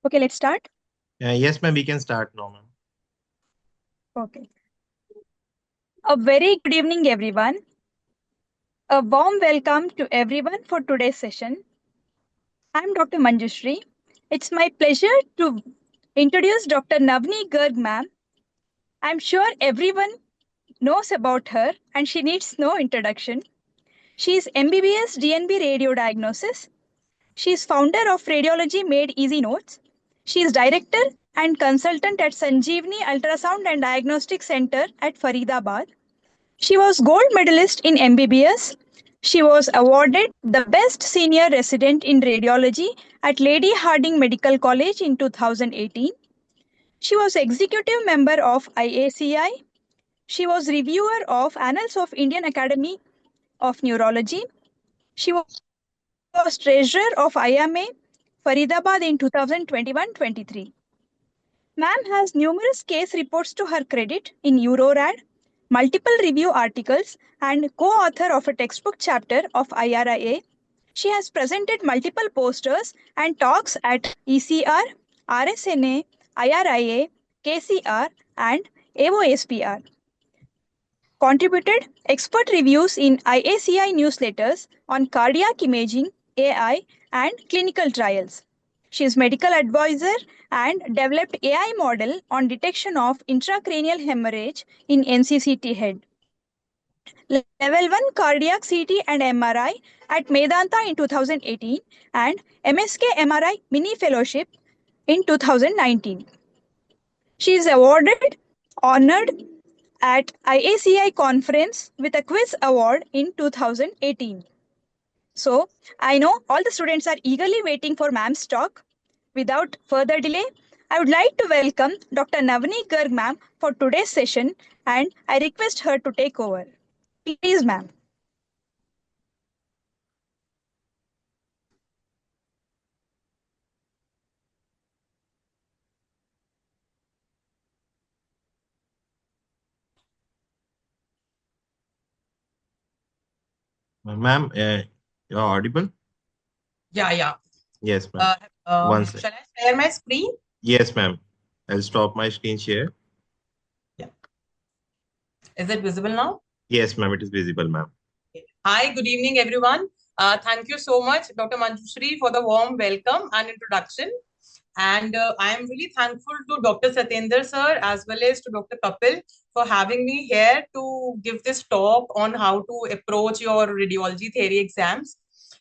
Okay, let's start. Yes, ma'am, we can start now, ma'am. Okay. A very good evening, everyone. A warm welcome to everyone for today's session. I'm Dr. Manjushri. It's my pleasure to introduce Dr. Navni Garg, ma'am. I'm sure everyone knows about her and she needs no introduction. She is MBBS DNB Radio Diagnosis. She is founder of Radiology Made Easy Notes. She is director and consultant at Sanjeevani Ultrasound and Diagnostic Center at Faridabad. She was gold medalist in MBBS. She was awarded the best senior resident in radiology at Lady Hardinge Medical College in 2018. She was executive member of IACI. She was reviewer of Annals of Indian Academy of Neurology. She was treasurer of IMA Faridabad in 2021-23. Ma'am has numerous case reports to her credit in EuroRad, multiple review articles, and co-author of a textbook chapter of IRIA. She has presented multiple posters and talks at ECR, RSNA, IRIA, KCR, and AOSPR. Contributed expert reviews in IACI newsletters on cardiac imaging, AI, and clinical trials. She is medical advisor and developed AI model on detection of intracranial hemorrhage in NCCT head. Level 1 cardiac CT and MRI at Medanta in 2018 and MSK MRI mini fellowship in 2019. She is awarded, honored at IACI conference with a quiz award in 2018. So, I know all the students are eagerly waiting for ma'am's talk. Without further delay, I would like to welcome Dr. Navni Garg ma'am for today's session and I request her to take over. Please ma'am. Ma'am, you're audible? Yeah. Yes, ma'am. One sec. Shall I share my screen? Yes, ma'am. I'll stop my screen share. Yeah. Is it visible now? Yes, ma'am, it is visible, ma'am. Hi, good evening, everyone. Thank you so much, Dr. Manjushri, for the warm welcome and introduction. And I am really thankful to Dr. Satyendra sir as well as to Dr. Kapil for having me here to give this talk on how to approach your radiology theory exams.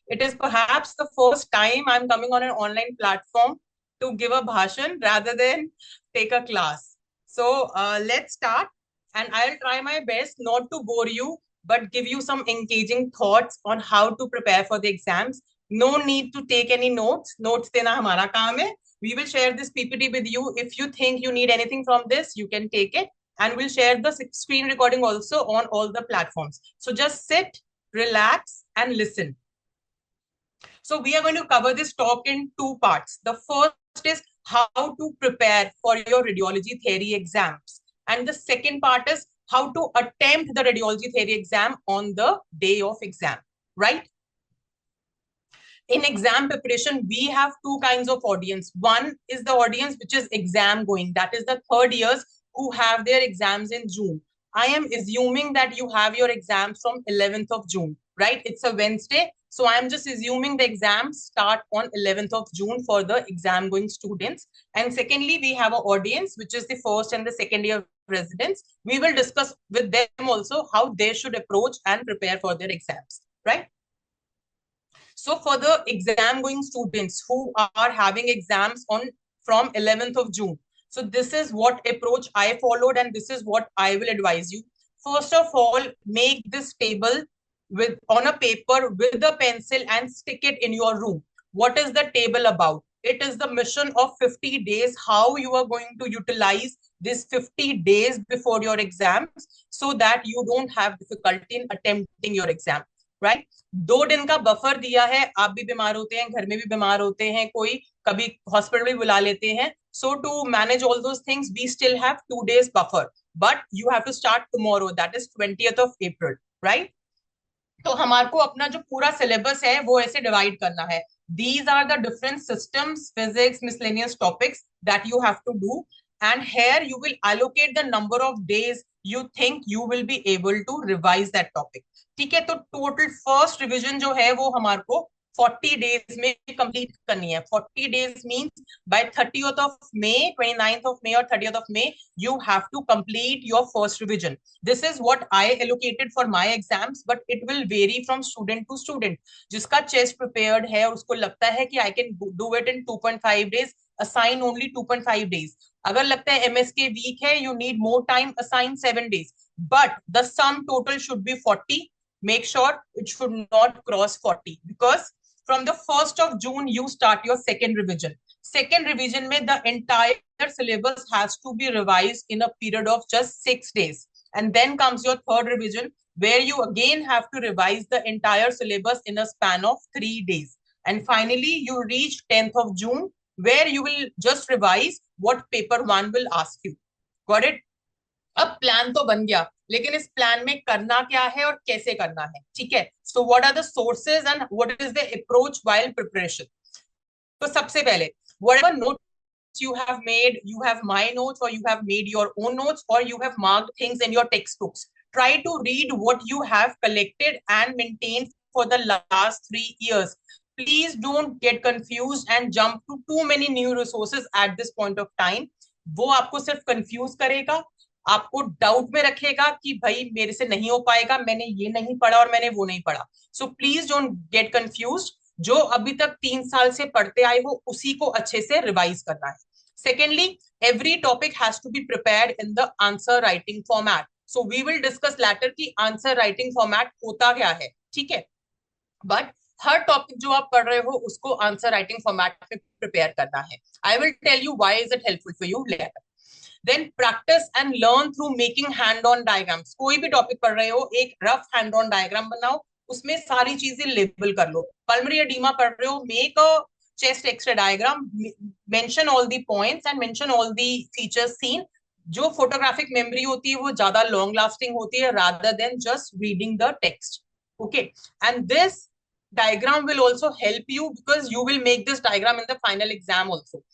It is perhaps the first time I'm coming on an online platform to give a bhashan rather than take a class. So let's start. And I'll try my best not to bore you, but give you some engaging thoughts on how to prepare for the exams. No need to take any notes. Notes dena hamara kaam hai. We will share this PPT with you. If you think you need anything from this, you can take it. And we'll share the screen recording also on all the platforms. So just sit, relax, and listen. So we are going to cover this talk in two parts. The first is how to prepare for your radiology theory exams. And the second part is how to attempt the radiology theory exam on the day of exam, right? In exam preparation, we have two kinds of audience. One is the audience which is exam going. That is the third years who have their exams in June. I am assuming that you have your exams from 11th of June, right? It's a Wednesday. So I'm just assuming the exams start on 11th of June for the exam going students. And secondly, we have an audience, which is the first and the second year residents. We will discuss with them also how they should approach and prepare for their exams, right? So for the exam going students who are having exams on from 11th of June. So this is what approach I followed and this is what I will advise you. First of all, make this table with on a paper with a pencil and stick it in your room. What is the table about? It is the mission of 50 days, how you are going to utilize this 50 days before your exams so that you don't have difficulty in attempting your exam. Right दो दिन का buffer दिया है आप भी बीमार होते हैं घर में भी बीमार होते हैं कोई कभी हॉस्पिटल भी बुला लेते हैं so to manage all those things we still have 2 days buffer but you have to start tomorrow that is 20th of April right तो हमारे को अपना जो पूरा सिलेबस है वो ऐसे डिवाइड करना है These are the different systems, physics, miscellaneous topics that you have to do. And here you will allocate the number of days you think you will be able to revise that topic. ठीक है, तो total first revision जो है वो हमारे को 40 days में complete करनी है. 40 days means by 30th of May, 29th of May or 30th of May, you have to complete your first revision. This is what I allocated for my exams, but it will vary from student to student. जिसका chest prepared है और उसको लगता है कि I can do it in 2.5 days, assign only 2.5 days. अगर लगता है MSK week है, you need more time, assign 7 days. But the sum total should be 40. Make sure it should not cross 40 because from the 1st of June, you start your second revision. Second revision mein the entire syllabus has to be revised in a period of just 6 days. And then comes your third revision where you again have to revise the entire syllabus in a span of 3 days. And finally, you reach 10th of June where you will just revise what paper 1 will ask you. Got it? अब plan तो बन गया, लेकिन इस plan में करना क्या है और कैसे करना है. ठीक है, so what are the sources and what is the approach while preparation. तो सबसे पहले whatever notes you have made, you have my notes or you have made your own notes or you have marked things in your textbooks, try to read what you have collected and maintained for the last 3 years. Please don't get confused and jump to too many new resources at this point of time. वो आपको सिर्फ confuse करेगा, आपको doubt में रखेगा कि भाई मेरे से नहीं हो पाएगा, मैंने ये नहीं पढ़ा और मैंने वो नहीं पढ़ा. So please don't get confused. जो अभी तक 3 साल से पढ़ते आए हो उसी को अच्छे से रिवाइज करना है. Secondly, every topic has to be prepared in the answer writing format. So we will discuss later की आंसर राइटिंग फॉर्मेट होता क्या है. ठीक है, बट हर टॉपिक जो आप पढ़ रहे हो उसको आंसर राइटिंग फॉर्मेट में प्रिपेयर करना है. I will tell you why is it helpful for you later. Then practice and learn through making hand-on diagrams. कोई भी टॉपिक पढ़ रहे हो, एक रफ hand-on diagram बनाओ, उसमें सारी चीजें लेबल कर लो. पल्मोनरी एडिमा पढ़ रहे हो, make a chest X-ray diagram, mention all the points and mention all the features seen. जो फोटोग्राफिक मेमोरी होती है वो ज्यादा लॉन्ग लास्टिंग होती है rather than just reading the text. Okay, and this diagram will also help you because you will make this diagram in the final exam also.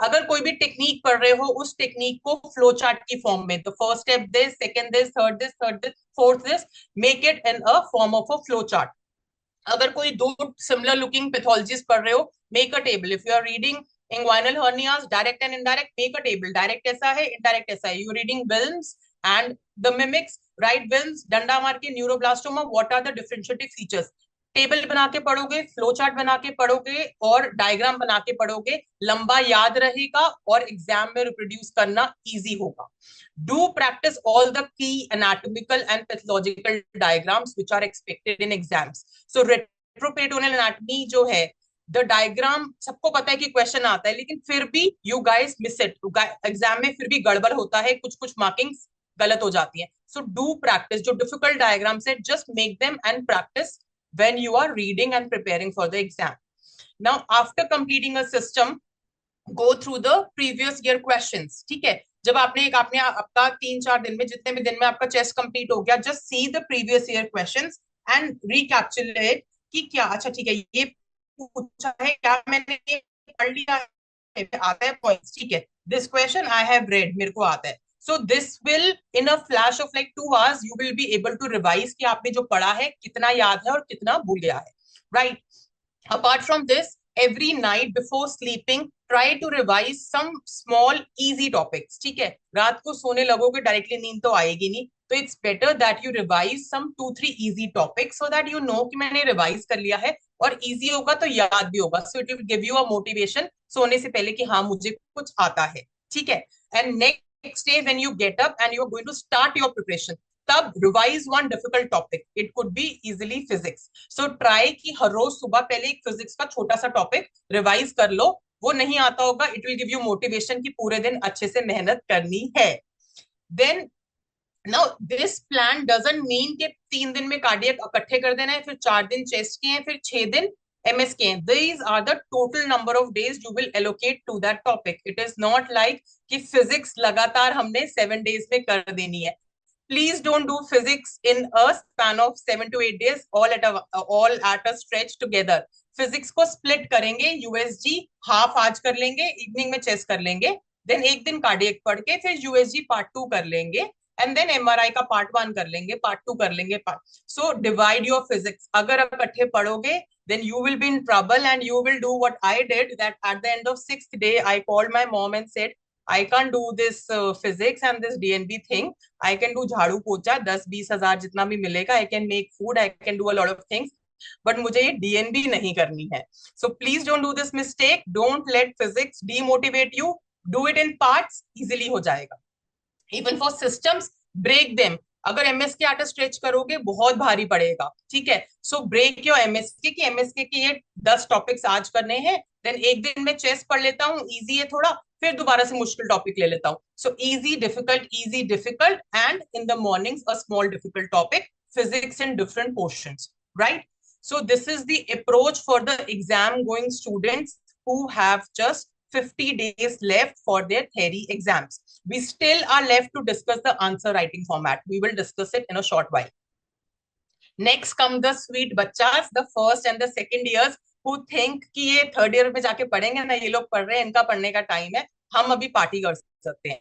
अगर कोई भी टेक्निक पढ़ रहे हो उस टेक्निक को फ्लो चार्ट की फॉर्म में, तो first step this, second this, third this, fourth this, make it in a form of a flow chart. अगर कोई दो सिमिलर लुकिंग पैथोलॉजीज पढ़ रहे हो, make a table. If you are reading inguinal hernias direct and indirect, make a table. Direct ऐसा है, indirect ऐसा है. You reading Wilms and the mimics, right Wilms, डंडा मार के neuroblastoma, what are the differentiative features. Table बना के पढ़ोगे, फ्लो चार्ट बना के पढ़ोगे और डायग्राम बना के पढ़ोगे, लंबा याद रहेगा और एग्जाम में रिप्रोड्यूस करना इजी होगा. Do practice all the key anatomical and pathological diagrams which are expected in exams. So retroperitoneal anatomy जो है, द डायग्राम सबको पता है कि क्वेश्चन आता है, लेकिन फिर भी you guys miss it. Exam में फिर भी गड़बड़ होता है, कुछ मार्किंग्स गलत हो जाती है. So do practice. जो डिफिकल्ट डायग्राम्स है, just make them and practice when you are reading and preparing for the exam. Now, after completing a system, go through the previous year questions. ठीक है, जब आपने आपका 3-4 दिन में, जितने भी दिन में आपका चेस्ट कंप्लीट हो गया, just see the previous year questions and recapitulate कि क्या, अच्छा ठीक है ये पूछा है, क्या मैंने ये पढ़ लिया है, आता है पॉइंट्स. ठीक है, this question I have read, मेरे को आता है. So this will, in a flash of like 2 hours, you will be able to revise कि आपने जो पढ़ा है कितना याद है और कितना भूल गया है. Right? Apart from this, every night before sleeping, try to revise some small easy topics. ठीक है, रात को सोने लगोगे डायरेक्टली नींद तो आएगी नहीं, तो it's better that you revise some 2-3 easy topics so that you know कि मैंने रिवाइज कर लिया है और easy होगा तो याद भी होगा. So it will give you a motivation सोने से पहले कि हाँ मुझे कुछ आता है. ठीक है, and next day when you get up and you are going to start your preparation, तब revise one difficult topic. It could be easily physics. So try कि हर रोज सुबह पहले एक फिजिक्स का छोटा सा टॉपिक रिवाइज कर लो. वो नहीं आता होगा, it will give you motivation कि पूरे दिन अच्छे से मेहनत करनी है. Then now this plan doesn't mean कि 3 दिन में कार्डियक इकट्ठे कर देना है, फिर 4 दिन चेस्ट के हैं, फिर 6 दिन MSK. These are the total number of days you will allocate to that topic. It is not like कि physics लगातार हमने 7 days में कर देनी है. Please don't do physics in a span of 7 to 8 days all at a stretch together. Physics को split करेंगे, USG half आज कर लेंगे, इवनिंग में चेस कर लेंगे, देन एक दिन कार्डियक पढ़ के फिर यूएसजी पार्ट 2 कर लेंगे, एंड देन एमआरआई का पार्ट 1 कर लेंगे, पार्ट 2 कर लेंगे, सो डिवाइड योर फिजिक्स. अगर आप इकट्ठे पढ़ोगे then you will be in trouble and you will do what I did, that at the end of 6th day I called my mom and said I can't do this physics and this DNB thing. I can do झाड़ू पोछा 10-20 हजार जितना भी मिलेगा, I can make food, I can do a lot of things, but मुझे ये DNB नहीं करनी है. So please don't do this mistake. Don't let physics demotivate you. Do it in parts, easily हो जाएगा. Even for systems, break them. अगर MSK आटा stretch करोगे बहुत भारी पड़ेगा, ठीक है. सो ब्रेक योर एमएसके की एमएसके के ये 10 टॉपिक्स आज करने हैं, देन एक दिन में चेस पढ़ लेता हूँ, इजी है थोड़ा, फिर दोबारा से मुश्किल टॉपिक ले लेता हूँ. So easy difficult and in the mornings a small difficult topic, physics in different portions, right. So this is the approach for the exam going students who have just 50 days left for their theory exams. We still are left to discuss the answer writing format. We will discuss it in a short while. Next come the sweet bachas, the first and the second years who think कि ये third year में जाके पढ़ेंगे ना, ये लोग पढ़ रहे हैं, इनका पढ़ने का टाइम है, हम अभी पार्टी कर सकते हैं.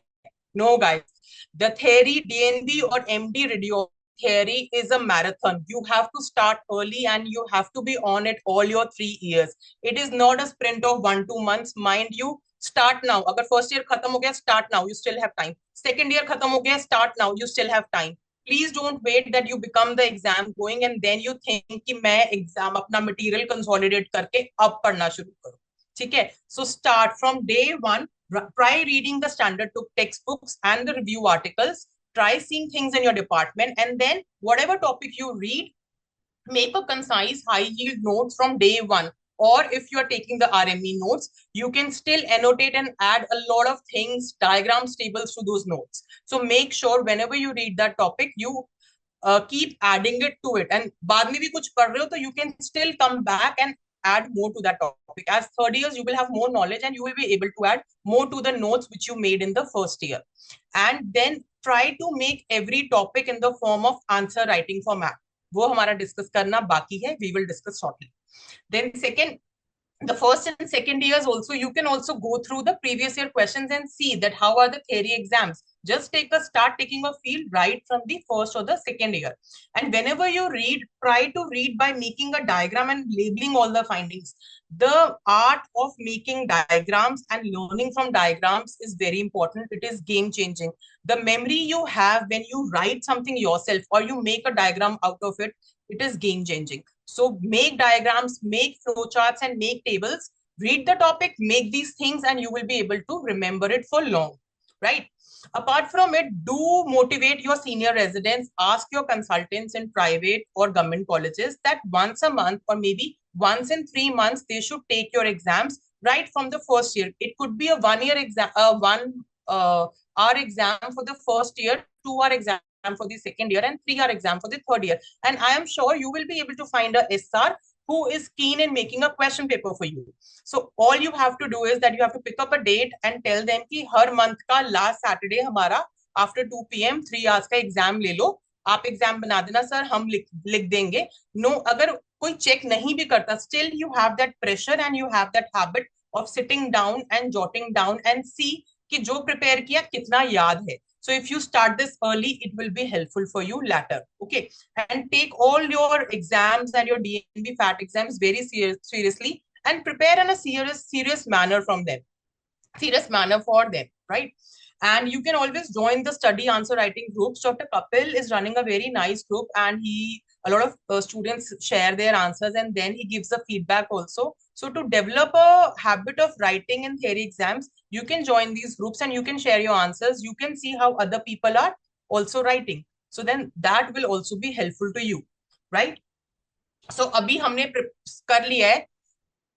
No guys, the theory DNB or MD radio theory is a marathon. You have to start early and you have to be on it all your 3 years. It is not a sprint of 1-2 months. Mind you, start now. अगर first year खत्म हो गया, start now. You still have time. Second year खत्म हो गया, start now. You still have time. Please don't wait that you become the exam going and then you think कि मैं exam अपना material consolidate करके अब पढ़ना शुरू करूँ. ठीक है? So start from day one. Try reading the standard textbooks and the review articles. Try seeing things in your department, and then whatever topic you read, make a concise high yield notes from day one. Or if you are taking the RME notes, you can still annotate and add a lot of things, diagrams, tables to those notes. So make sure whenever you read that topic, you keep adding it to it. And बाद में भी कुछ पढ़ रहे हो तो you can still come back and add more to that topic. As third years, you will have more knowledge and you will be able to add more to the notes which you made in the first year. And then try to make every topic in the form of answer writing format. वो हमारा discuss करना बाकी है. We will discuss shortly. Then second, the first and second years also, you can also go through the previous year questions and see that how are the theory exams. Just start taking a feel right from the first or the second year. And whenever you read, try to read by making a diagram and labeling all the findings. The art of making diagrams and learning from diagrams is very important. It is game changing. The memory you have when you write something yourself or you make a diagram out of it, it is game changing. So make diagrams, make flowcharts and make tables. Read the topic, make these things, and you will be able to remember it for long, right? Apart from it, do motivate your senior residents. Ask your consultants in private or government colleges that once a month or maybe once in 3 months, they should take your exams right from the first year. It could be a 1 year exam, 1 hour exam for the first year, 2 hour exam for the second year, and 3 hour exam for the third year. And I am sure you will be able to find a SR who is keen in making a question paper for you. So all you have to do is that you have to pick up a date and tell them कि हर month का last Saturday हमारा after 2 PM 3 hours का exam ले लो. आप exam बना देना sir, हम लिख देंगे. No, अगर कोई check नहीं भी करता, still you have that pressure and you have that habit of sitting down and jotting down and see कि जो prepare किया कितना याद है. So if you start this early, it will be helpful for you later. Okay. And take all your exams and your DNB FAT exams very seriously and prepare in a serious manner from them. Serious manner for them, right? And you can always join the study answer writing groups. Dr. Kapil is running a very nice group and a lot of students share their answers and then he gives the feedback also. So to develop a habit of writing in theory exams, you can join these groups and you can share your answers. You can see how other people are also writing. So then that will also be helpful to you, right? So अभी हमने कर लिया है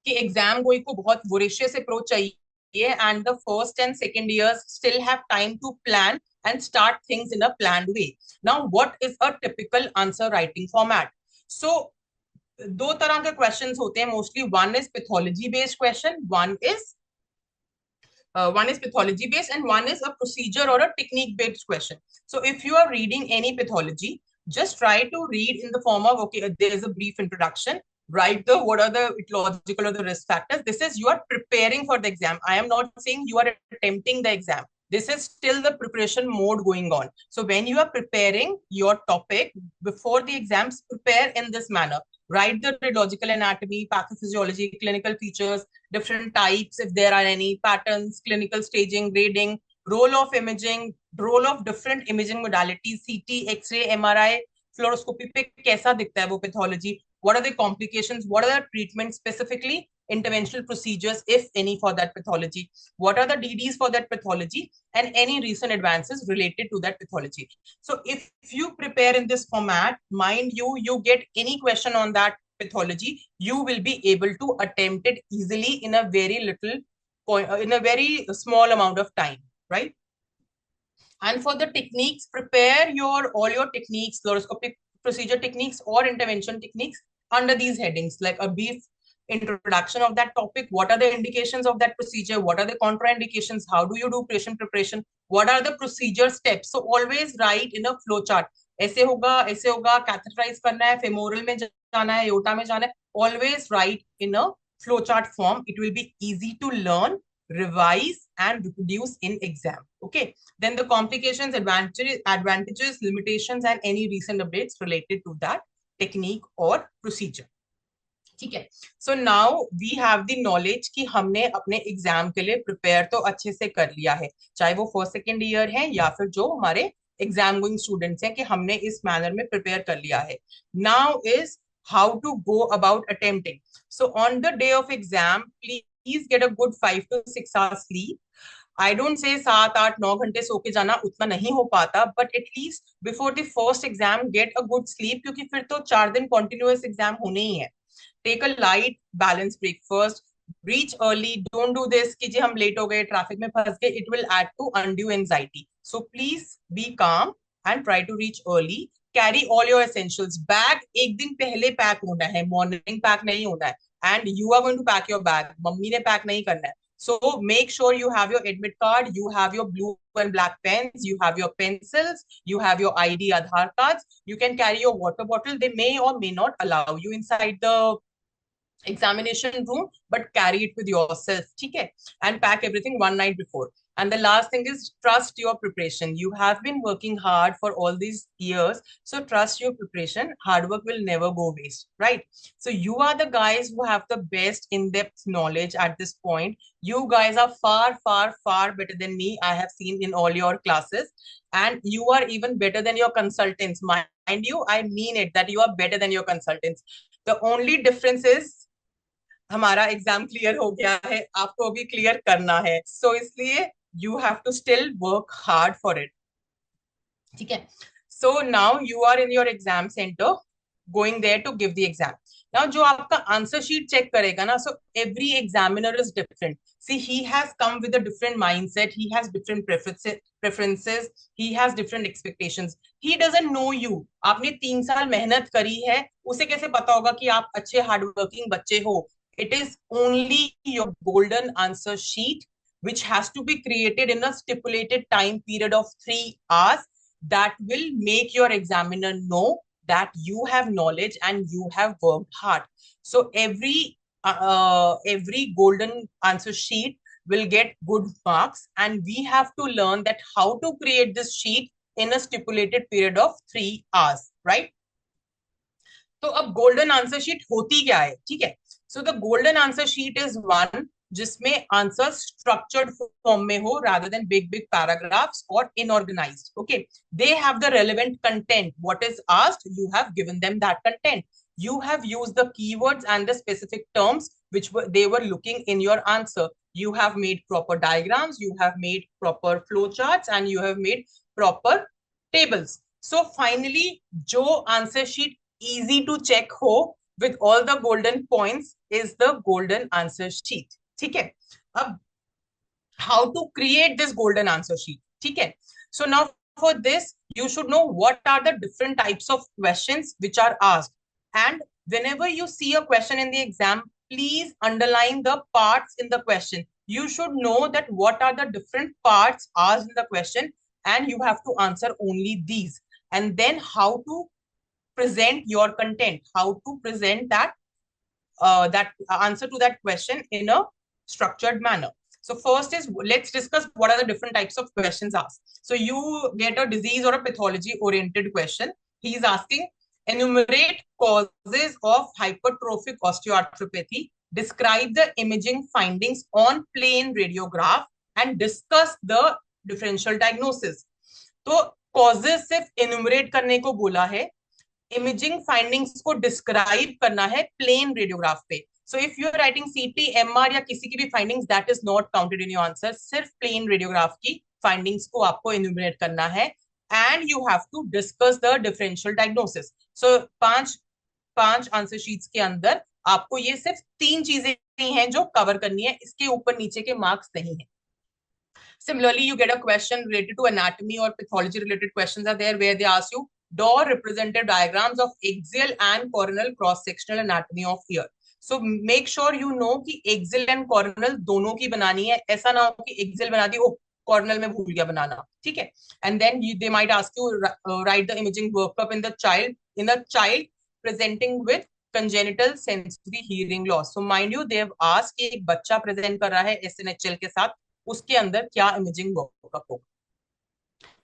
कि exam गोई को बहुत voracious approach चाहिए and the first and second years still have time to plan and start things in a planned way. Now, what is a typical answer writing format? So, दो तरह के questions होते हैं mostly. One is pathology based question. One is pathology based and one is a procedure or a technique based question. So, if you are reading any pathology, just try to read in the form of, okay, there is a brief introduction. write the what are the etiological or the risk factors. This is you are preparing for the exam. I am not saying you are attempting the exam. This is still the preparation mode going on. So when you are preparing your topic before the exams, prepare in this manner. Write the radiological anatomy, pathophysiology, clinical features, different types, if there are any patterns, clinical staging, grading, role of imaging, role of different imaging modalities, CT, X-ray, MRI, fluoroscopy पे कैसा दिखता है वो pathology, what are the complications, what are the treatments specifically, interventional procedures, if any, for that pathology, what are the DDs for that pathology, and any recent advances related to that pathology. So if you prepare in this format, mind you, you get any question on that pathology, you will be able to attempt it easily in a very little point, in a very small amount of time, right? And for the techniques, prepare all your techniques, fluoroscopic procedure techniques or intervention techniques under these headings, like a brief introduction of that topic. What are the indications of that procedure? What are the contraindications? How do you do patient preparation? What are the procedure steps? So always write in a flow chart. ऐसे होगा, catheterize करना है, femoral में जाना है, aorta में जाना है. Always write in a flow chart form. It will be easy to learn, revise, and reproduce in exam. Okay. Then the complications, advantages, limitations, and any recent updates related to that technique or procedure. ठीक है. So now we have the knowledge कि हमने अपने exam के लिए prepare तो अच्छे से कर लिया है, चाहे वो फर्स्ट सेकेंड ईयर है या फिर जो हमारे एग्जाम गोइंग स्टूडेंट्स हैं, कि हमने इस मैनर में प्रिपेयर कर लिया है. Now is how to go about attempting. So on the day of exam, please get a good 5 to 6 hours sleep. I don't say 7-8-9 घंटे सो के जाना, उतना नहीं हो पाता, but at least before the first exam get a good sleep, क्योंकि फिर तो 4 दिन continuous exam होने ही है. Take a light balanced breakfast, reach early, don't do this कि जी हम लेट हो गए, ट्रैफिक में फंस गए, it will add to undue anxiety. So please be calm and try to reach early. Carry all your essentials. Bag एक दिन पहले पैक होना है, morning पैक नहीं होना है, and you are going to pack your bag. Mummy ने pack नहीं करना है. So make sure you have your admit card, you have your blue and black pens, you have your pencils, you have your ID, Aadhaar cards. You can carry your water bottle. They may or may not allow you inside the examination room, but carry it with yourself, okay? And pack everything one night before. And the last thing is trust your preparation. You have been working hard for all these years, so trust your preparation. Hard work will never go waste, right? So you are the guys who have the best in-depth knowledge at this point. You guys are far, far, far better than me. I have seen in all your classes, and you are even better than your consultants. Mind you, I mean it, that you are better than your consultants. The only difference is हमारा exam clear हो गया है, आपको भी clear करना है, so इसलिए you have to still work hard for it. ठीक है. So now you are in your exam centre, going there to give the exam. Now जो आपका आंसर शीट चेक करेगा ना, so every examiner is different. See, he has come with a different mindset, he has different preferences, he has different expectations. He doesn't know you. आपने 3 साल मेहनत करी है, उसे कैसे पता होगा कि आप अच्छे हार्ड वर्किंग बच्चे हो? It is only your golden answer sheet, which has to be created in a stipulated time period of 3 hours, that will make your examiner know that you have knowledge and you have worked hard. So every golden answer sheet will get good marks, and we have to learn that how to create this sheet in a stipulated period of 3 hours, right? तो अब golden answer sheet होती क्या है? ठीक है. So the golden answer sheet is one जिसमें answer structured form में हो, rather than big paragraphs or inorganized. Okay, they have the relevant content. What is asked, you have given them that content. You have used the keywords and the specific terms which they were looking in your answer. You have made proper diagrams, you have made proper flow charts, and you have made proper tables. So finally, जो answer sheet easy to check ho with all the golden points is the golden answer sheet. ठीक है. अब how to create this golden answer sheet? ठीक है. So now for this, you should know what are the different types of questions which are asked. And whenever you see a question in the exam, please underline the parts in the question. You should know that what are the different parts asked in the question, and you have to answer only these. And then how to present your content, how to present that that answer to that question in a structured manner. So first is, let's discuss what are the different types of questions asked. So you get a disease or a pathology oriented question. He is asking, enumerate causes of hypertrophic osteoarthropathy, describe the imaging findings on plain radiograph and discuss the differential diagnosis. तो causes सिर्फ enumerate करने को बोला है, imaging findings को describe करना है plain radiograph पे. So if you are writing CT, MR या किसी की भी findings, that is not counted in your answer. सिर्फ plain radiograph की findings को आपको enumerate करना है, and you have to discuss the differential diagnosis. So पांच आंसर शीट्स के अंदर आपको ये सिर्फ 3 चीजें हैं जो कवर करनी है, इसके ऊपर नीचे के मार्क्स नहीं है. Similarly, you get a question related to anatomy or pathology related questions are there where they ask you, draw representative diagrams of axial and coronal cross-sectional anatomy of ear. So make sure you know कि axial and coronal दोनों की बनानी है, ऐसा ना हो कि axial बना दी, ओ coronal में भूल गया बनाना, ठीक है? And then they might ask you write the imaging workup in the child presenting with congenital sensory hearing loss. So mind you, they have asked कि एक बच्चा present कर रहा है SNHL के साथ, उसके अंदर क्या imaging workup होगा.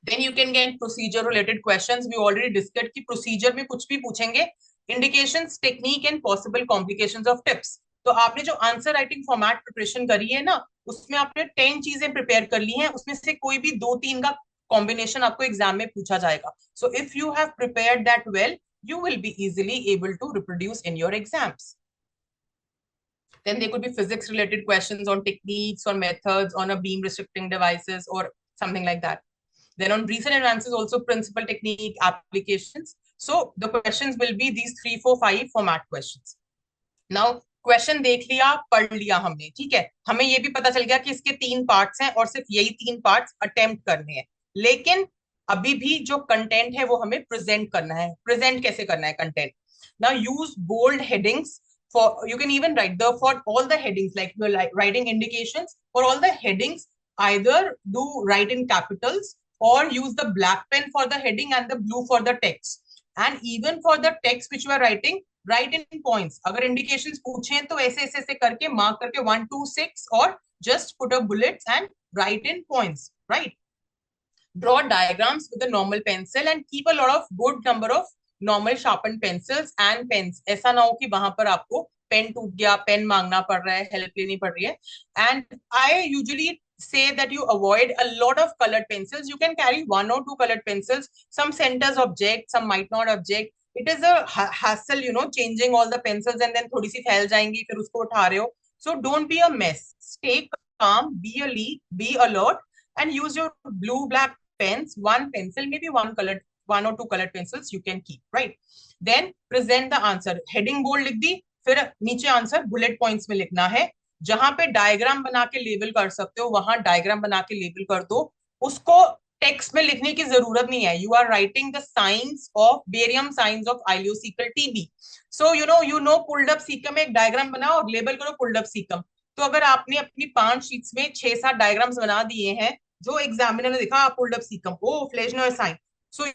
Then you can get procedure related questions. We already discussed कि procedure में कुछ भी पूछेंगे, indications, technique and possible complications of tips. तो आपने जो आंसर राइटिंग फॉर्मेट प्रिपरेशन करी है ना, उसमें आपने 10 चीजें प्रिपेयर कर ली हैं, उसमें से कोई भी 2-3 का कॉम्बिनेशन आपको एग्जाम में पूछा जाएगा. So if you have prepared that well, you will be easily able to reproduce in your exams. Then there could be physics related questions on techniques or methods on a beam restricting devices or something like that. Then on recent advances also principal technique applications. So the questions will be these 3, 4, 5 format questions. Now question देख लिया, पढ़ लिया हमने, ठीक है, हमें ये भी पता चल गया कि इसके 3 पार्ट्स हैं और सिर्फ यही 3 पार्ट्स अटेम्प्ट करने हैं, लेकिन अभी भी जो कंटेंट है वो हमें प्रेजेंट करना है. प्रेजेंट कैसे करना है content? Now use bold headings for, you can even write for all the headings, like you're writing indications for all the headings, either do write in capitals or use the black pen for the heading and the blue for the text. And even for the text which you are writing, write in points. अगर indications पूछें तो ऐसे ऐसे करके mark करके 1, 2, 6 or just put a bullets and write in points, right? Draw diagrams with a normal pencil and keep a lot of good number of normal sharpened pencils and pens. ऐसा ना हो कि वहां पर आपको पेन टूट गया, पेन मांगना पड़ रहा है, हेल्प लेनी पड़ रही है. And I usually say that you avoid a lot of colored pencils. You can carry 1 or 2 colored pencils. Some centers object, some might not object. It is a hassle, you know, changing all the pencils and then थोड़ी सी फैल जाएंगी, फिर उसको उठा रहे हो. So don't be a mess. Stay calm, be a lead, be alert, and use your blue, black pens, 1 pencil, maybe 1 or 2 colored pencils you can keep, right? Then present the answer. Heading bold लिख दी, फिर नीचे answer bullet points में लिखना है. जहां पे diagram बना के लेबल कर सकते हो वहां डायग्राम बना के लेबल कर दो, उसको टेक्स्ट में लिखने की जरूरत नहीं है. You are writing the signs of barium signs of ileocaecal TB. So you know pulled up caecum में एक डायग्राम बनाओ और लेबल करो पुल्ड अप सीकम. तो अगर आपने अपनी 5 शीट्स में 6-7 डायग्राम्स बना दिए हैं, जो एग्जामिनर ने देखा pulled up caecum, O फ्लेशनर sign, so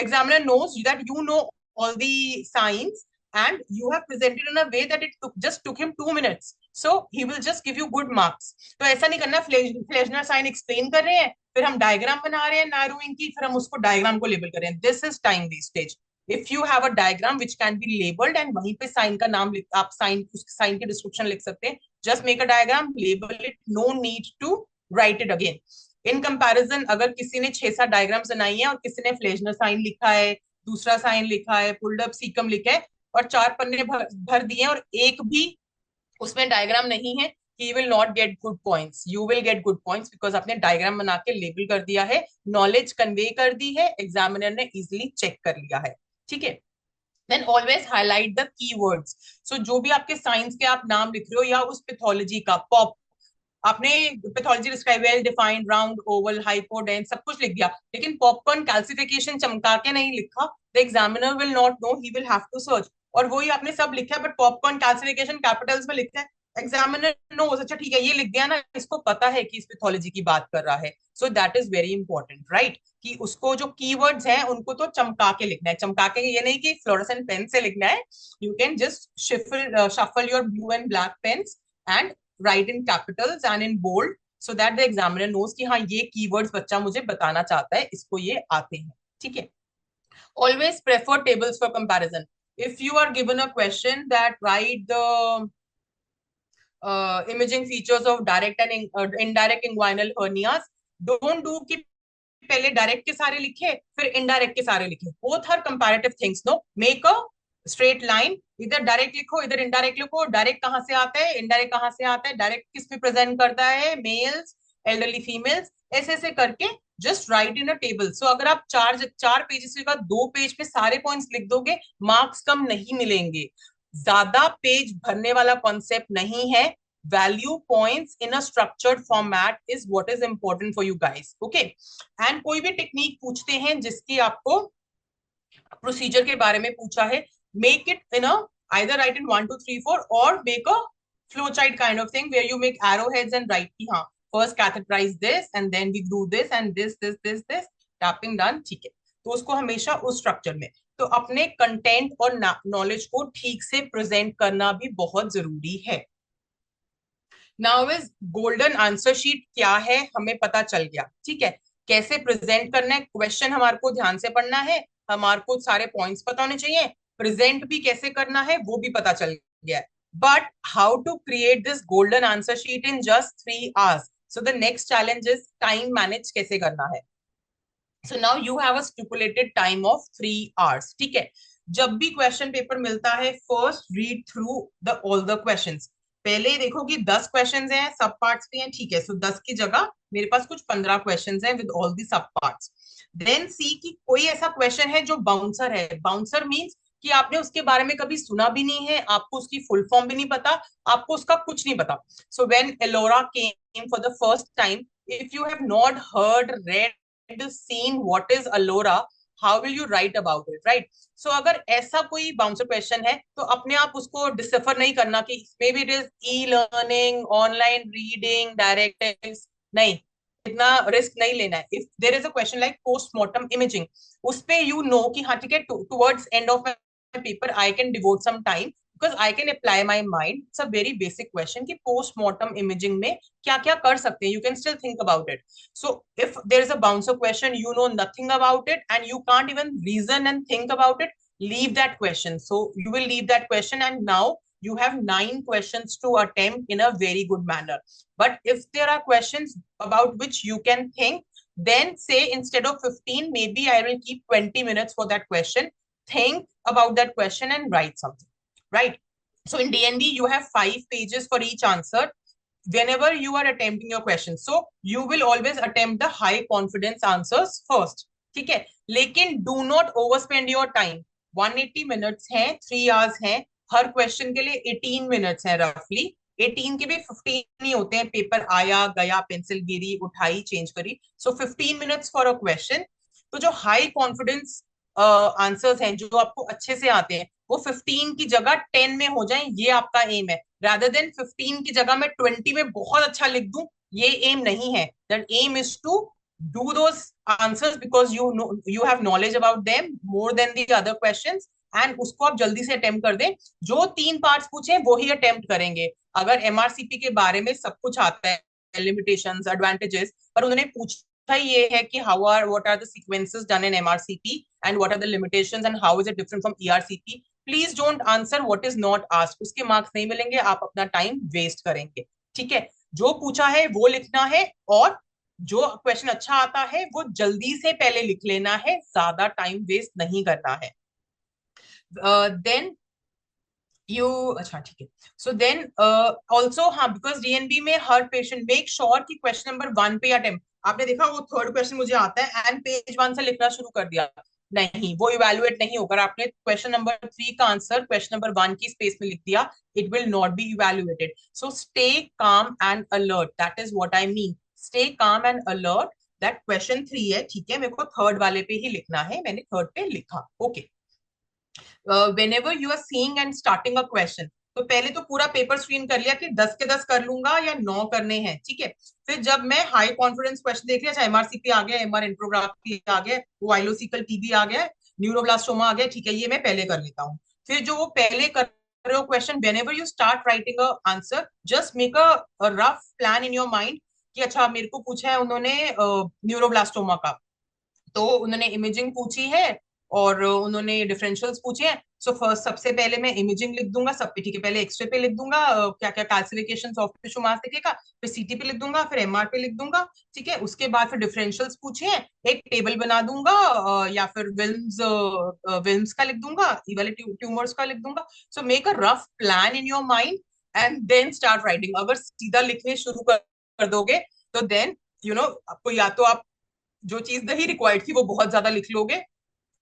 examiner knows that you know all the signs and you have presented in a way that it took him 2 minutes, so he will just give you good marks. तो ऐसा नहीं करना फ्लेशनर sign explain कर रहे हैं, फिर हम diagram बना रहे हैं नारोइंग की, फिर हम उसको डायग्राम को लेबल कर रहे हैं. This is time wastage. If you have a diagram which can be labeled and वहीं पे साइन का नाम आप साइन की डिस्क्रिप्शन लिख सकते हैं. Just make a diagram, label it, no need to write it again. In comparison अगर किसी ने 6-7 डायग्राम्स बनाई है और किसी ने फ्लेशनर साइन लिखा है, दूसरा साइन लिखा है, पुल्ड अप सीकम लिखा है और 4 पन्ने भर दिए और एक भी उसमें डायग्राम नहीं है, he will not get good points. You will get good points because आपने डायग्राम बना के लेबल कर दिया है, नॉलेज कन्वे कर दी है, एग्जामिनर ने इजिली चेक कर लिया है, ठीक है. Then always highlight the keywords. So जो भी आपके साइंस के आप नाम लिख रहे हो या उस पैथोलॉजी का, पॉप आपने pathology describe, well defined, round, oval, hypodense, सब कुछ लिख दिया, लेकिन पॉपकॉर्न कैल्सिफिकेशन चमका के नहीं लिखा, the examiner will not know, he will have to search. और वही आपने सब लिखा है बट पॉपकॉर्न कैल्सिफिकेशन कैपिटल्स में लिखा है, एग्जामिनर नोज, अच्छा ठीक है ये लिख दिया ना, इसको पता है कि इस पैथोलॉजी की बात कर रहा है, so that is very important, right? कि उसको जो कीवर्ड्स हैं उनको तो चमका के लिखना है, चमका के ये नहीं कि फ्लोरेसेंट पेन से लिखना है, you can just shuffle your blue and black pens and write in capitals and in bold so that the examiner knows कि हाँ ये keywords बच्चा मुझे बताना चाहता है, इसको ये आते हैं, ठीक है? Always prefer tables for comparison. If you are given a question that write the imaging features of direct and indirect inguinal hernias, don't do कि पहले डायरेक्ट के सारे लिखे फिर इनडायरेक्ट के सारे लिखे, both are comparative things, no, make a straight line, इधर डायरेक्ट लिखो इधर इनडायरेक्ट लिखो, डायरेक्ट कहां से आता है इनडायरेक्ट कहां से आता है, डायरेक्ट किस में प्रेजेंट करता है, मेल्स, एल्डरली फीमेल्स, ऐसे ऐसे करके just write in a table. So अगर आप चार पेजेस के बाद 2 पेज पे सारे पॉइंट्स लिख दोगे, मार्क्स कम नहीं मिलेंगे, ज्यादा पेज भरने वाला कॉन्सेप्ट नहीं है, value points in a structured format is what is important for you guys, okay? And कोई भी टेक्निक पूछते हैं जिसकी आपको प्रोसीजर के बारे में पूछा है, make it in a either write in 1 2 3 4 or make a flowchart kind of thing where you make arrowheads and write कि हाँ first catheterize this and then we do this and this tapping done, ठीक है? तो उसको हमेशा उस structure में, तो अपने कंटेंट और नॉलेज को ठीक से प्रेजेंट करना भी बहुत जरूरी है। Now is golden answer sheet क्या है हमें पता चल गया, ठीक है? कैसे प्रेजेंट करना है, क्वेश्चन हमारे को ध्यान से पढ़ना है, हमारे को सारे पॉइंट्स पता होने चाहिए, प्रेजेंट भी कैसे करना है वो भी पता चल गया है, but how to create this golden answer sheet in just 3 hours? So the next challenge is time manage कैसे करना है। So now you have a stipulated time of 3 hours, ठीक है? जब भी क्वेश्चन पेपर मिलता है, first read through the all the questions, पहले देखो कि 10 क्वेश्चंस हैं, सब पार्ट्स भी हैं, ठीक है? सो 10 की जगह मेरे पास कुछ 15 क्वेश्चंस हैं विद ऑल दी सब पार्ट्स। देन सी कि कोई ऐसा क्वेश्चन है जो बाउंसर है, बाउंसर मींस कि आपने उसके बारे में कभी सुना भी नहीं है, आपको उसकी फुल फॉर्म भी नहीं पता, आपको उसका कुछ नहीं पता। So when Ellora came for the first time, if you have not heard, read, seen what is Ellora, how will you write about it, right? So अगर ऐसा कोई बाउंसर क्वेश्चन है तो अपने आप उसको डिसफर नहीं करना कि may be it is e learning, online reading, direct test, नहीं, इतना रिस्क नहीं लेना है। If there is a question like postmortem imaging, उस पे यू नो कि हाँ ठीक है, towards end of my paper I can devote some time because I can apply my mind. It's a very basic question कि postmortem imaging में क्या क्या कर सकते हैं, you can still think about it. So if there is a bouncer question, you know nothing about it and you can't even reason and think about it, leave that question. So you will leave that question and now you have 9 questions to attempt in a very good manner. But if there are questions about which you can think, then say instead of 15, maybe I will keep 20 minutes for that question. Think about that question and write something. Right? So in DND, you have 5 pages for each answer whenever you are attempting your question. So you will always attempt the high confidence answers first. ठीक है? लेकिन do not overspend your time. 180 minutes हैं, 3 hours हैं, हर question के लिए 18 minutes हैं रफली, 18 के भी 15 ही होते हैं, पेपर आया गया, पेंसिल गिरी, उठाई, चेंज करी, सो 15 minutes फॉर अ क्वेश्चन। तो जो हाई कॉन्फिडेंस आंसर्स हैं, जो आपको अच्छे से आते हैं, वो 15 की जगह 10 में हो जाए, ये आपका एम है, रादर देन 15 की जगह मैं 20 में बहुत अच्छा लिख दूं, ये एम नहीं है। That aim is to do those answers because you have knowledge about them more than the other questions, and उसको आप जल्दी से अटेम्प्ट कर दें। जो 3 पार्ट्स पूछे वो ही अटेम्प्ट करेंगे। अगर एमआरसीपी के बारे में सब कुछ आता है, लिमिटेशंस, एडवांटेजेस, पर उन्होंने पूछा ये है कि what are the sequences done in MRCP and what are the limitations and how is it different from ERCP, please don't answer what is not asked, उसके मार्क्स नहीं मिलेंगे, आप अपना टाइम वेस्ट करेंगे, ठीक है? जो पूछा है वो लिखना है और जो क्वेश्चन अच्छा आता है वो जल्दी से पहले लिख लेना है, ज्यादा टाइम वेस्ट नहीं करना है। देन अच्छा ठीक है, सो देन ऑल्सो हाँ, बिकॉज डीएनबी में हर पेशेंट मेक श्योर कि क्वेश्चन नंबर 1 पे अटेम्प्ट, आपने देखा वो थर्ड क्वेश्चन मुझे आता है एंड पेज 1 से लिखना शुरू कर दिया, नहीं, वो इवेल्युएट नहीं होगा। आपने क्वेश्चन नंबर 3 का आंसर क्वेश्चन नंबर 1 की स्पेस में लिख दिया, it will not be evaluated. So stay calm and alert, that is what I mean, stay calm and alert that question 3 है, ठीक है, मेरे को थर्ड वाले पे ही लिखना है, मैंने थर्ड पे लिखा, okay. Whenever you are seeing and starting a question, तो पहले तो पूरा पेपर स्क्रीन कर लिया कि 10 के 10 कर लूंगा या 9 करने हैं, ठीक है। फिर जब मैं हाई कॉन्फिडेंस क्वेश्चन देख लिया, एमआरसीपी आ गया, एमआर इंट्रोग्राफी आ गया, वाइलोसिकल टीबी आ गया, न्यूरोब्लास्टोमा आ गया, ठीक है, ये मैं पहले कर लेता हूँ। फिर जो वो पहले कर रहे हो question, whenever you start writing a answer, just make a rough plan in your mind कि अच्छा मेरे को पूछा है उन्होंने न्यूरोब्लास्टोमा का, तो उन्होंने इमेजिंग पूछी है और उन्होंने डिफरेंशियल्स पूछे हैं। सो फर्स्ट सबसे पहले मैं इमेजिंग लिख दूंगा सब पे, ठीक है, पहले एक्सरे पे लिख दूंगा क्या क्या कैल्सिफिकेशन सॉफ्ट टिश्यू मास दिखेगा, फिर सीटी पे लिख दूंगा, फिर एमआर पे लिख दूंगा, ठीक है। उसके बाद फिर डिफरेंशियल्स पूछे हैं, एक टेबल बना दूंगा या फिर विल्म्स का लिख दूंगा, ई वाले ट्यूमर्स का लिख दूंगा। So make a rough plan in your mind and then start writing. अगर सीधा लिखने शुरू कर दोगे तो देन आपको या तो आप जो चीज नहीं रिक्वायर्ड थी वो बहुत ज्यादा लिख लोगे,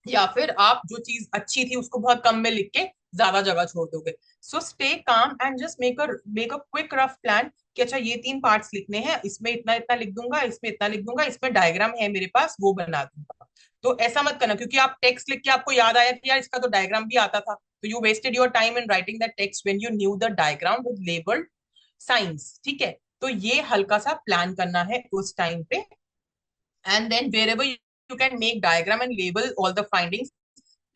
या फिर आप जो चीज अच्छी थी उसको बहुत कम में लिख के ज्यादा जगह छोड़ दोगे। So stay calm and just make a quick rough plan कि अच्छा ये 3 पार्ट्स लिखने हैं, इसमें इतना इतना लिख दूंगा, इसमें इतना लिख दूंगा, इसमें डायग्राम है मेरे पास वो बना दूंगा। तो ऐसा मत करना क्योंकि आप टेक्स्ट लिख के आपको याद आया कि यार इसका तो डायग्राम भी आता था, तो you wasted your time in writing that text when you knew the diagram with labelled science, ठीक है। तो ये हल्का सा प्लान करना है उस टाइम पे, and then wherever you can make diagram and label all the findings,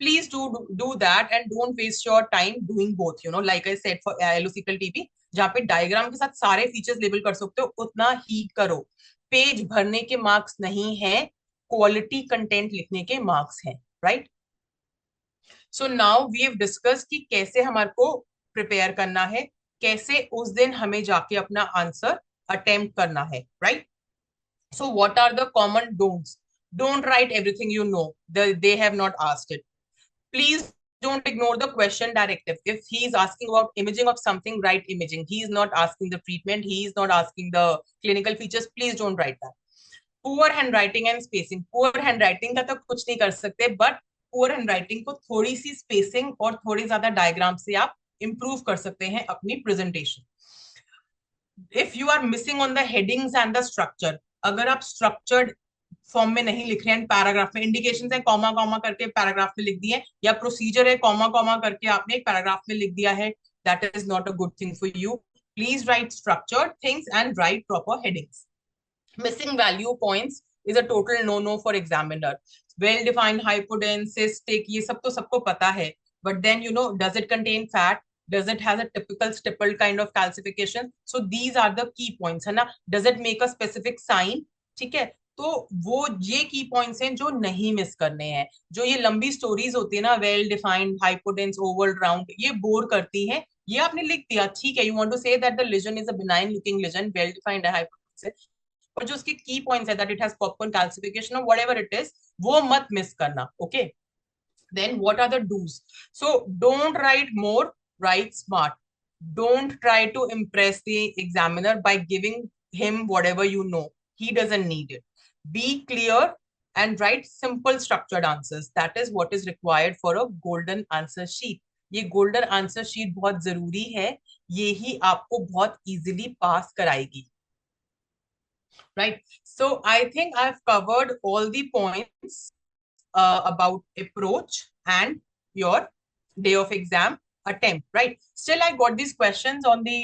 please do that and don't waste your time doing both, like I said for ileocecal TB जहाँ पे डायग्राम के साथ सारे features label कर सकते हो उतना ही करो। पेज भरने के मार्क्स नहीं है, क्वालिटी कंटेंट लिखने के मार्क्स हैं, right. So now we have discuss कि कैसे हमारे को प्रिपेयर करना है, कैसे उस दिन हमें जाके अपना आंसर अटेम्प्ट करना है, right. So what are the common don'ts? Don't write everything you know. They have not asked it. Please don't ignore the question directive. If he is asking about imaging of something, write imaging. He is not asking the treatment. He is not asking the clinical features. Please don't write that. Poor handwriting and spacing. Poor handwriting का तो कुछ नहीं कर सकते, but poor handwriting को थोड़ी सी spacing और थोड़ी ज्यादा diagram से आप improve कर सकते हैं अपनी presentation. If you are missing on the headings and the structure, अगर आप स्ट्रक्चर्ड फॉर्म में नहीं लिख रहे हैं, पैराग्राफ में इंडिकेशन है कॉमा कॉमा करके पैराग्राफ में लिख दिए, या प्रोसीजर है कॉमा कॉमा करके आपने एक पैराग्राफ में लिख दिया है, that is not a good thing for you. Please write structured things and write proper headings. Missing value points is a total no-no for examiner. Well-defined hypodense, cystic, ये सब तो सबको पता है, but then does it contain fat? Does it has a typical stippled kind of calcification? So these are the key points, है ना. Does it make a specific sign? ठीक है, तो वो ये की पॉइंट्स हैं जो नहीं मिस करने हैं. जो ये लंबी स्टोरीज होती है ना, well defined hypodense oval round, ये बोर करती हैं. ये आपने लिख दिया, ठीक है, you want to say that the lesion is a benign looking lesion, well defined hypodense, और जो उसके की पॉइंट्स है that it has popcorn calcification और व्हाटएवर इट इज, वो मत मिस करना. Okay, then what are the do's? So don't write more, write smart. Don't try to impress the examiner by giving him whatever you know. He doesn't need it. Be clear and write simple structured answers. That is what is required for a golden answer sheet. ये golden answer sheet बहुत जरूरी है, ये ही आपको बहुत easily pass कराएगी. Right? So I think I've covered all the points about approach and your day of exam attempt, right? Still, I got these questions on the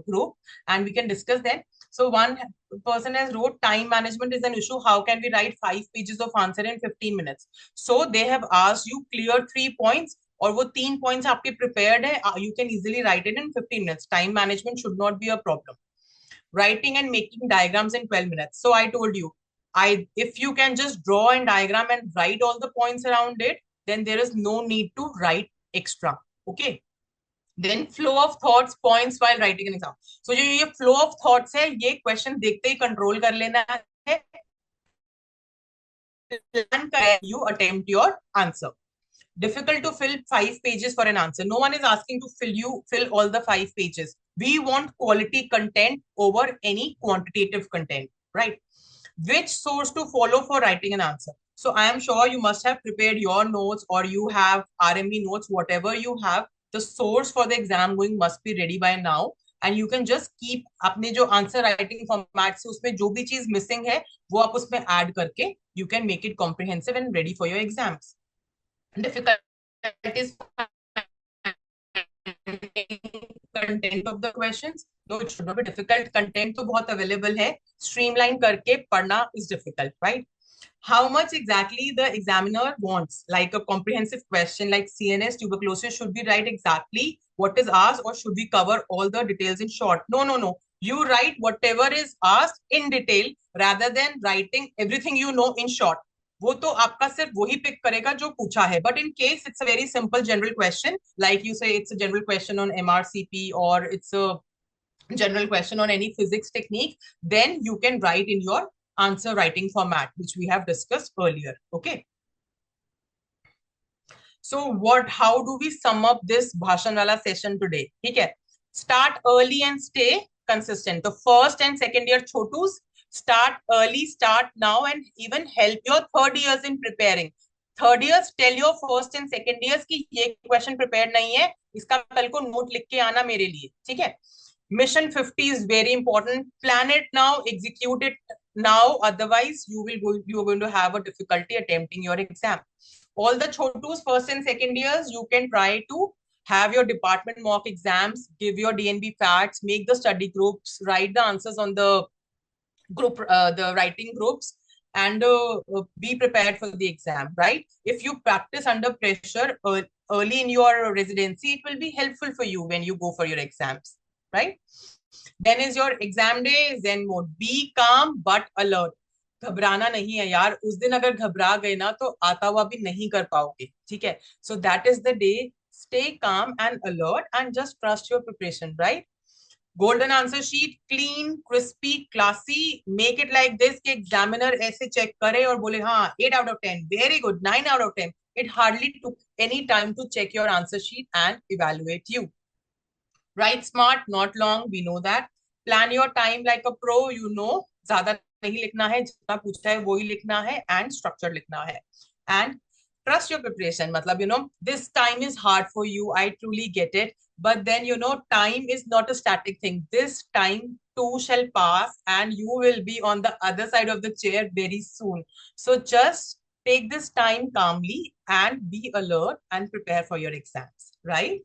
group and we can discuss them. So one person has wrote, time management is an issue. How can we write 5 pages of answer in 15 minutes? So they have asked you clear 3 points, और वो 3 points आपके prepared है. You can easily write it in 15 minutes. Time management should not be a problem. Writing and making diagrams in 12 minutes. So I told you, if you can just draw and diagram and write all the points around it, then there is no need to write extra. Okay. Then flow of thoughts, points while writing an exam. So ये flow of thoughts है, ये question देखते ही control कर लेना है. Plan कर, you attempt your answer. Difficult to fill 5 pages for an answer. No one is asking to fill all the 5 pages. We want quality content over any quantitative content, right? Which source to follow for writing an answer? So I am sure you must have prepared your notes, or you have RMB notes, whatever you have. The source for the exam going must be ready by now, and you can just keep अपने जो answer writing format से उसमें जो भी चीज missing है वो आप उसमें add करके you can make it comprehensive and ready for your exams. Difficulties content of the questions. No, it should not be difficult. Content तो बहुत available है. Streamline करके पढ़ना is difficult, right? How much exactly the examiner wants, like a comprehensive question like CNS tuberculosis, should we write exactly what is asked, or should we cover all the details in short? No, no, no. You write whatever is asked in detail rather than writing everything you know in short. वो तो आपका सिर्फ वही pick करेगा जो पूछा है. But in case it's a very simple general question, like you say it's a general question on MRCP or it's a general question on any physics technique, then you can write in your answer writing format, which we have discussed earlier. Okay. So how do we sum up this Bhashan wala session today? Okay. Start early and stay consistent. The first and second year chotus, start early, start now, and even help your third years in preparing. Third years, tell your first and second years कि ये question prepared नहीं है, इसका कल को note लिख के आना मेरे लिए, ठीक है? Mission 50 is very important. Plan it now, execute it now. Otherwise, you are going to have a difficulty attempting your exam. All the chotus first and second years, you can try to have your department mock exams, give your DNB facts, make the study groups, write the answers on the group, the writing groups, and be prepared for the exam, right? If you practice under pressure early in your residency, it will be helpful for you when you go for your exams, right? Then is your exam day, Zen mode. Be calm but alert. घबराना नहीं है यार. उस दिन अगर घबरा गए ना तो आता हुआ भी नहीं कर पाओगे, ठीक है? So that is the day. Stay calm and alert and just trust your preparation, right? Golden answer sheet, clean, crispy, classy. Make it like this कि examiner ऐसे check करे और बोले हाँ 8 out of 10, very good, 9 out of 10. It hardly took any time to check your answer sheet and evaluate you. Write smart, not long, we know that. Plan your time like a pro, you know. ज़्यादा नहीं लिखना है, जितना पूछता है वो ही लिखना है, and structure लिखना है. And trust your preparation. मतलब, you know, this time is hard for you. I truly get it. But then, you know, time is not a static thing. This time too shall pass and you will be on the other side of the chair very soon. So just take this time calmly and be alert and prepare for your exams, right?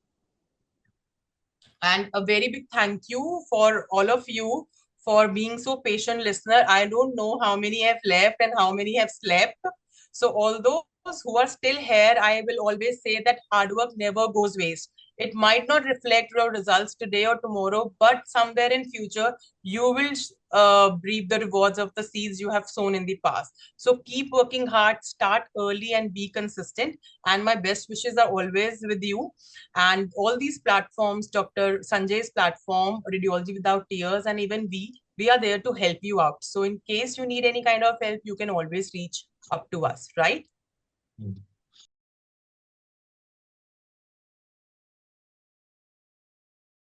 And a very big thank you for all of you for being so patient listener. I don't know how many have left and how many have slept. So all those who are still here, I will always say that hard work never goes waste. It might not reflect your results today or tomorrow, but somewhere in future, you will reap the rewards of the seeds you have sown in the past. So keep working hard, start early and be consistent. And my best wishes are always with you. And all these platforms, Dr. Sanjay's platform, Radiology Without Tears, and even we are there to help you out. So in case you need any kind of help, you can always reach up to us, right?